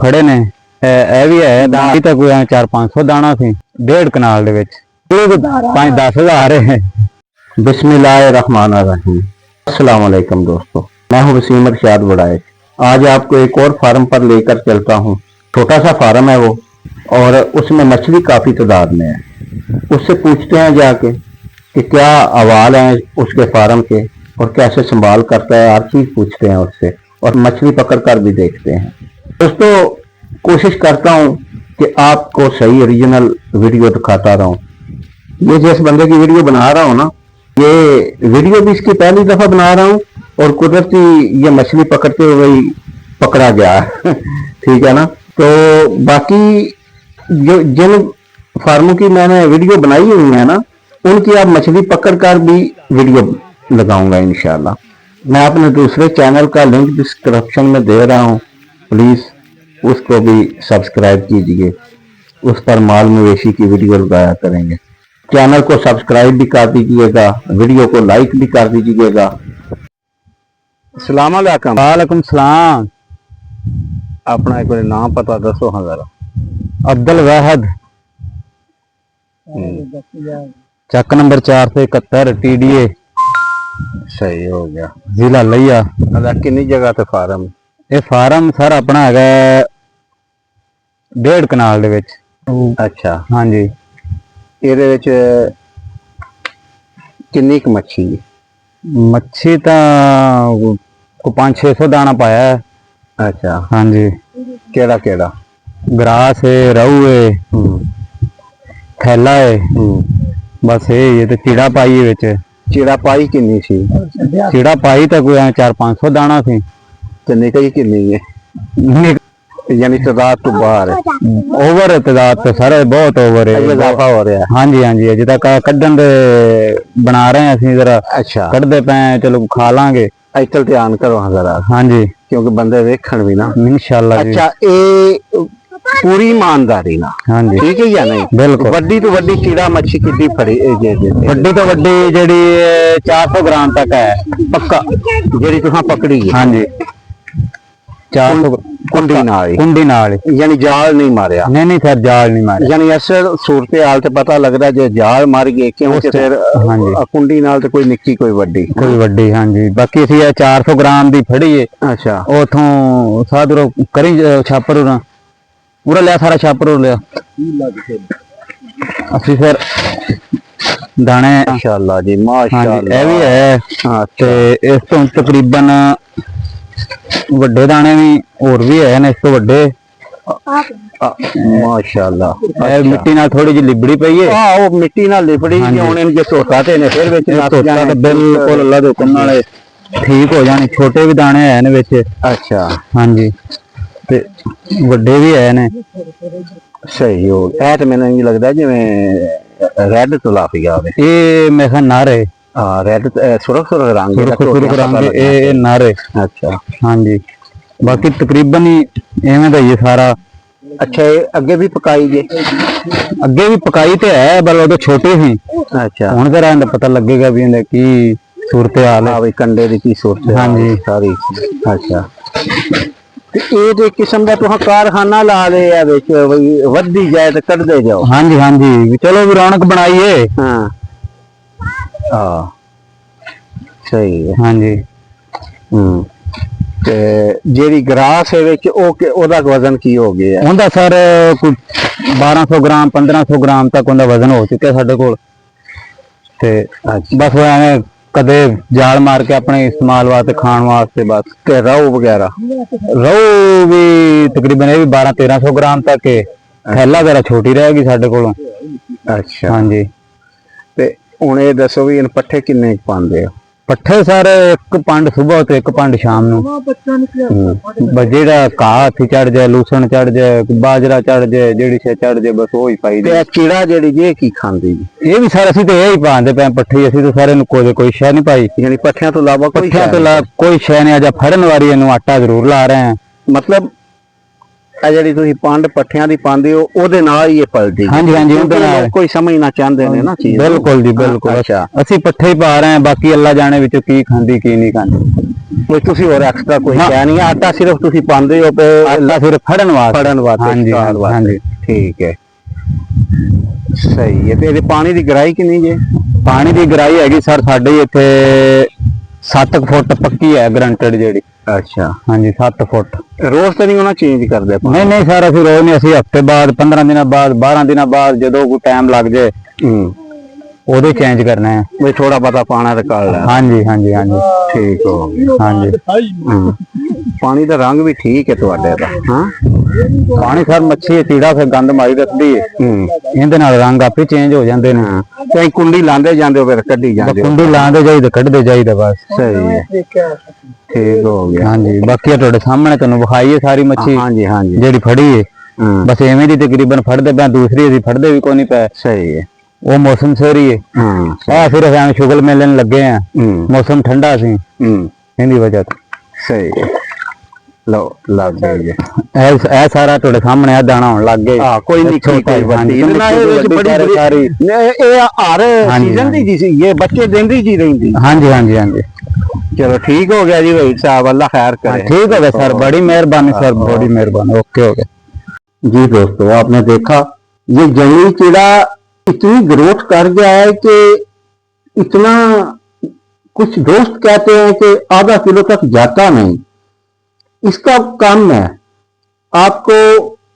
ਫੜੇ ਨੇ। ਇਹ ਵੀ ਹੈ ਦਾਣਾ ਤਾਂ ਕੋਈ 400-500 ਦਾਣਾ ਸੀ 1.5 ਕਨਾਲ ਦੇ ਵਿੱਚ 5-10 हज़ार है। बिस्मिल्लाहिर्रहमानिर्रहीम। अस्सलाम वालेकुम दोस्तों, मैं हूं वसीम इरशाद वड़ाइच। आज आपको एक और फार्म पर लेकर चलता हूं। छोटा सा फार्म है वो, और उसमें मछली काफ़ी तादाद में है। उससे पूछते हैं जाके कि क्या अहवाल हैं उसके फार्म के और कैसे संभाल करता है। हर चीज़ पूछते हैं उससे और मछली पकड़ कर भी देखते हैं। दोस्तों, कोशिश करता हूँ कि आपको सही ओरिजिनल वीडियो दिखाता रहूँ। ये जिस बंदे की वीडियो बना रहा हूँ ना, ये वीडियो भी इसकी पहली दफा बना रहा हूँ और कुदरती ये मछली पकड़ते हुए ही पकड़ा गया ठीक है ना। तो बाकी जो जिन फार्मों की मैंने वीडियो बनाई हुई है ना, उनकी आप मछली पकड़ कर भी वीडियो लगाऊंगा इंशाल्लाह। मैं अपने दूसरे चैनल का लिंक डिस्क्रिप्शन में दे रहा हूँ, प्लीज उसको भी सब्सक्राइब कीजिए। उस पर माल मवेशी की वीडियो लगाया करेंगे। चैनल को सब्सक्राइब भी कर दीजिएगा, वीडियो को लाइक भी कर दीजिएगा। अस्सलाम वालेकुम। वालेकुम सलाम। अपना एक बार नाम पता दसो। हाँ जरा। अब्दुल वाहिद, चक नंबर 471 TDA। सही हो गया। जिला लिया। कितनी जगह ते फार्म? ये फार्म सर अपना है 1.5 कनाल दे विच। अच्छा। हाँ जी। ਇਹਦੇ ਵਿੱਚ ਕਿੰਨੀ ਕੁ ਮੱਛੀ ਹੈ? मच्छी तो को 500-600 दाना पाया है। अच्छा। हाँ जी। केड़ा केड़ा? ग्रास है, रहू है, थैला है, बस ये तो चिड़ा पाई है विच। चिड़ा पाई किन्नी सी? चिड़ा पाई तो कोई 400-500 दाना सी। ते निकली किन्नी है? यानी तादाद तो बाहर है। ओवर है तादाद तो सर, बहुत ओवर है, इजाफा हो रहा है। हाँ जी हाँ जी। अजे तक कड्ढन दे बना रहे हैं असीं, जरा अच्छा कड्ढदे पे, चलो खा लांगे। इधर ध्यान करो हाँ जरा। हाँ जी, क्योंकि बंदे वेखण भी ना इंशाल्लाह जी। अच्छा, ये पूरी ईमानदारी ना? हाँ जी, ठीक है या नहीं? बिल्कुल। वड्डी तो वड्डी कीड़ा मच्छी कितनी फड़ी? वड्डी तो वड्डी जेडी 400 ग्राम तक है पक्का जेडी तुहां पकड़ी है? हाँ जी, 400 कुंडी नाल? कुंडी नाल। यानी जाल नहीं मारिया? नहीं नहीं सर, जाल नहीं मारे। यानी असल सूरत हाल ते पता लगदा जे जाल मार गए क्योंकि फिर हाँ जी, कुंडी नाल ते कोई निक्की कोई वड्डी कोई वड्डी। हाँ जी, बाकी असीं 400 ग्राम दी फड़ी है। अच्छा। उथों साधुरो करी छापर पूरा लिया, सारा छापर लिया असी फिर दाने। माशाअल्लाह जी, माशाअल्लाह। ये भी है। हाँ, ते इस तो तकरीबन ਵੱਡੇ ਦਾਣੇ ਵੀ ਹੋਰ ਵੀ ਹੈ ਨੇ, ਇਸ ਤੋਂ ਵੱਡੇ। माशाअल्लाह। ਇਹ ਮਿੱਟੀ ਨਾਲ ਥੋੜੀ ਜਿਹੀ ਲਿਬੜੀ ਪਈ ਹੈ। हाँ, वो मिट्टी नाल लिपड़ी कि हुण इनके धोता ते ने फिर विच नस जाने। बिल्कुल अल्लाह दे हुक्म नाल ठीक हो जाने। छोटे भी दाने है ने विच। अच्छा। हाँ जी, ते ਵੱਡੇ भी है ने। सही हो। ऐ ते मैनूं इंज लगदा जिवें रेड तलाफिया होवे। ये मेरे ख्याल नर है। हाँ, रेड सुरख सुरख रंग सुरख रंग ये नर है। अच्छा। हाँ जी, बाकी तकरीबन ही इवें दा ही सारा। अच्छा, अगे भी पकाई जे? अगे भी पकाई तो है, पर वो तो छोटे ही। अच्छा। हुण जरा इन्दा पता लगेगा भी इन्दा की सूरत हाल है। हाँ, कंडे दी की सूरत? हाँ जी, सारी। अच्छा। ये तो किस्म का तुहां कारखाना ला दे या विच वधी जाए तो कढदे जाओ? हाँ जी हाँ जी, चलो भी रौनक बनाइए। हाँ हाँ, सही है। हाँ जी। ते जेडी ग्रास है विच ओदा वजन की हो गया? उनका सर कोई 1200 ग्राम 1500 ग्राम तक उनका वजन हो चुका साडे कोल। ते बस वो एवें कदे जाल मार के अपने इस्तेमाल वास्ते, खाण वास्ते बस। ते रहू वगैरह? रहू भी तकरीबन ये भी 1200-1300 ग्राम तक है। थैला जरा छोटी रहेगी साडे कोलों। अच्छा। हाँ जी। ते हुण ये दसो भी इन पट्ठे किन्ने पांदे हो? पट्ठे सर 1 पंड सुबह ते 1 पंड शाम नूं। बस जेड़ा घाह हत्थी चढ़ जाए, लूसण चढ़ जाए, बाजरा चढ़ जाए, जेड़ी शे चढ़ जाए, बस वो ही पाई दे। कीड़ा जेड़ी जे की खांदी जी? ये भी सर असीं ते यही पांदे पे पट्ठे। असीं तो सारे कोई शय नहीं पाई। यानी पट्ठियां तो इलावा कोई कोई शय नहीं। अजा फड़न वारी इनू आटा जरूर ला रहे हैं। मतलब ਇਹ ਜਿਹੜੀ ਤੁਸੀਂ ਪੰਡ ਪੱਠਿਆਂ ਦੀ ਪਾਉਂਦੇ ਹੋ ਉਹਦੇ ਨਾਲ ਹੀ ਇਹ ਪਲਦੀ ਹੈ। ਹਾਂਜੀ ਹਾਂਜੀ ਉਹਦੇ ਨਾਲ ਲੋਕ ਕੋਈ ਸਮਝਣਾ ਚਾਹੁੰਦੇ ਨੇ ਨਾ ਚੀਜ਼। ਬਿਲਕੁਲ ਜੀ ਬਿਲਕੁਲ। ਅੱਛਾ, ਅਸੀਂ ਪੱਠੇ ਹੀ ਪਾ ਰਹੇ ਹਾਂ, ਬਾਕੀ ਅੱਲਾ ਜਾਣੇ ਵਿੱਚੋਂ ਕੀ ਖਾਂਦੀ ਕੀ ਨਹੀਂ ਖਾਂਦੀ। ਕੋਈ ਤੁਸੀਂ ਹੋਰ ਐਕਸਟਰਾ ਕੋਈ ਹਾਂ। ਕਿਹਾ ਨਹੀਂ, ਆਟਾ ਸਿਰਫ ਤੁਸੀਂ ਪਾਉਂਦੇ ਹੋ ਤੇ ਅੱਲਾ ਫਿਰ ਫੜਨ ਵਾਸਤੇ। ਫੜਨ ਵਾਸਤੇ, ਹਾਂਜੀ ਸ਼ਿਕਾਰ ਵਾਸਤੇ। ਹਾਂਜੀ। ਠੀਕ ਹੈ, ਸਹੀ ਹੈ। ਤੇ ਇਹਦੇ ਪਾਣੀ ਦੀ ਗਹਿਰਾਈ ਕਿੰਨੀ ਜੇ? ਪਾਣੀ ਦੀ ਗਹਿਰਾਈ ਹੈਗੀ ਸਰ ਸਾਡੇ ਇੱਥੇ 7 ਫੁੱਟ ਪੱਕੀ ਹੈ ਗਰੰਟਡ ਜਿਹੜੀ। ਅੱਛਾ, ਹਾਂਜੀ 7 ਫੁੱਟ। ਰੋਜ਼ ਤਾਂ ਨਹੀਂ ਉਹਨਾਂ ਚੇਂਜ ਕਰਦੇ ਪਾਣੀ? ਨਹੀਂ ਨਹੀਂ ਸਰ ਅਸੀਂ ਰੋਜ਼ ਨਹੀਂ, ਅਸੀਂ ਹਫਤੇ ਬਾਅਦ 15 ਦਿਨਾਂ ਬਾਅਦ 12 ਦਿਨਾਂ ਬਾਅਦ ਜਦੋਂ ਕੋਈ ਟਾਈਮ ਲੱਗ ਜਾਏ ਉਦੋਂ ਚੇਂਜ ਕਰਨਾ ਹੈ। ਵੀ ਥੋੜਾ ਪਤਾ ਪਾਣਾ ਤੇ ਕਰ ਲੈ। ਹਾਂਜੀ ਹਾਂਜੀ ਹਾਂਜੀ ਠੀਕ ਹੋ ਗਿਆ। ਹਾਂਜੀ। ਪਾਣੀ ਦਾ ਰੰਗ ਵੀ ਠੀਕ ਹੈ ਤੁਹਾਡੇ ਦਾ। ਹਾਂ, ਪਾਣੀ ਸਰ ਮੱਛੀ ਚੀੜਾ ਫਿਰ ਗੰਦ ਮਾਰੀ ਰੱਖਦੀ ਹੈ, ਇਹਦੇ ਨਾਲ ਰੰਗ ਆਪੇ ਚੇਂਜ ਹੋ ਜਾਂਦੇ ਨੇ। ਤੇ ਕੁੰਡੀ ਲਾਉਂਦੇ ਜਾਂਦੇ ਹੋ ਫਿਰ ਕੱਢੀ ਜਾਂਦੇ ਹੋ? ਕੁੰਡੀ ਲਾਉਂਦੇ ਜਾਈਦਾ ਕੱਢਦੇ ਜਾਈਦਾ ਬਸ। ਸਹੀ ਹੈ, ਠੀਕ ਹੋ ਗਿਆ। ਹਾਂਜੀ ਬਾਕੀ ਇਹ ਤੁਹਾਡੇ ਸਾਹਮਣੇ ਤੁਹਾਨੂੰ ਵਿਖਾਈ ਹੈ ਸਾਰੀ ਮੱਛੀ ਹਾਂਜੀ ਹਾਂਜੀ। ਜਿਹੜੀ ਫੜੀ ਹੈ। ਬਸ ਐਵੇਂ ਦੀ ਤਕਰੀਬਨ ਫੜਦੇ ਪਏ, ਦੂਸਰੀ ਅਸੀਂ ਫੜਦੇ ਵੀ ਕੋਈ ਨਹੀਂ ਪਏ। ਸਹੀ ਹੈ। ਉਹ ਮੌਸਮ ਸਹੀ ਹੈ। ਇਹ ਫਿਰ ਐਵੇਂ ਸ਼ੁਗਲ ਮੇਲਣ ਲੱਗੇ ਆ, ਮੌਸਮ ਠੰਡਾ ਸੀ ਇਹਦੀ ਵਜ੍ਹਾ ਤੋਂ। ਸਹੀ ਹੈ, ਲਓ ਲੱਗ ਗਈ। ਇਹ ਸਾਰਾ ਤੁਹਾਡੇ ਸਾਹਮਣੇ ਆ ਦਾਣਾ ਹੋਣ ਲੱਗ ਗਏ। ਹਾਂ, ਕੋਈ ਨਹੀਂ, ਕੋਈ ਵੱਡੀ ਬੜੀ ਸਾਰੀ ਇਹ ਹਰ ਸੀਜ਼ਨ ਦੀ ਜੀ ਸੀ, ਇਹ ਬੱਚੇ ਦਿੰਦੀ ਜੀ ਰਹਿੰਦੀ। ਹਾਂਜੀ ਹਾਂਜੀ ਹਾਂਜੀ। चलो ठीक हो गया जी भाई साहब, अल्लाह खैर करे। ठीक हो गया सर, बड़ी मेहरबानी सर, बड़ी मेहरबानी। ओके हो गया जी। दोस्तों आपने देखा ये जंगली कीड़ा इतनी ग्रोथ कर गया है कि इतना, कुछ दोस्त कहते हैं कि आधा किलो तक जाता नहीं। इसका काम है, आपको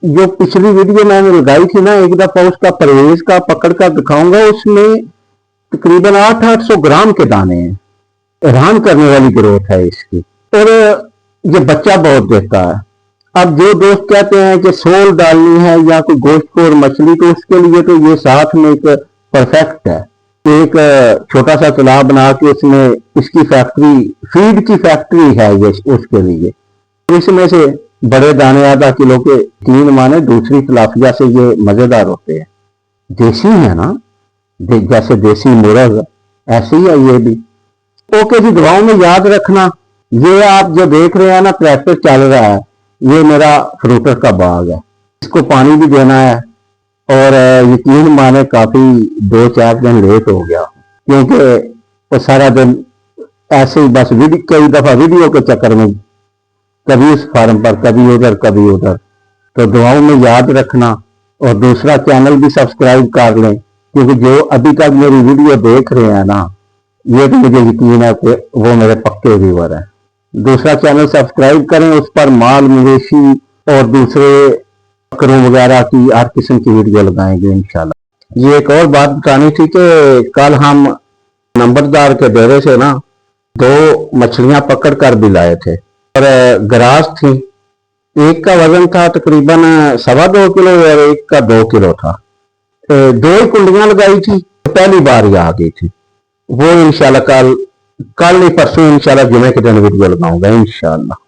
जो पिछली वीडियो मैंने लगाई थी ना एक दफा, उसका परहेज का पकड़ कर दिखाऊंगा। उसमें तकरीबन 800 ग्राम के दाने हैं। हैरान करने वाली ग्रोथ है इसकी, और ये बच्चा बहुत देता है। अब जो दोस्त कहते हैं कि सोल डालनी है या कोई गोश्तखोर मछली, तो उसके लिए तो ये साथ में एक परफेक्ट है। एक छोटा सा तालाब बना के उसमें इसकी फैक्ट्री, फीड की फैक्ट्री है ये उसके लिए। इसमें से बड़े दाने आधा किलो के 3 माने दूसरी तिलापिया से ये मजेदार होते हैं। देसी है ना, जैसे देसी मुर्ग ऐसे ही है ये भी। ओके जी, दुआओं में याद रखना। ये आप जो देख रहे हैं ना ट्रैक्टर चल रहा है, ये मेरा फ्रूटर का बाग है। इसको पानी भी देना है, और यकीन माने काफी 2-4 दिन लेट हो गया, क्योंकि वो सारा दिन ऐसे ही बस कई दफा वीडियो के चक्कर में कभी उस फार्म पर, कभी उधर कभी उधर। तो दुआओं में याद रखना, और दूसरा चैनल भी सब्सक्राइब कर लें, क्योंकि जो अभी तक मेरी वीडियो देख रहे हैं ना, ये तो मुझे यकीन है कि वो मेरे पक्के व्यूअर हैं। दूसरा चैनल सब्सक्राइब करें, उस पर माल मवेशी और दूसरे बकरों वगैरह की हर किस्म की वीडियो लगाएंगे इंशाल्लाह। ये एक और बात बतानी थी कि कल हम नंबरदार के डेरे से ना 2 मछलियां पकड़ कर भी लाए थे, और गरास थी। एक का वजन था तकरीबन 2.25 किलो और एक का 2 किलो था। 2 ही कुंडियां लगाई थी, पहली बार ही आ गई थी। वो इंशाल्लाह कल नहीं परसों इंशाल्लाह जुमे के दिन वीडियो लगाऊंगा इंशाल्लाह।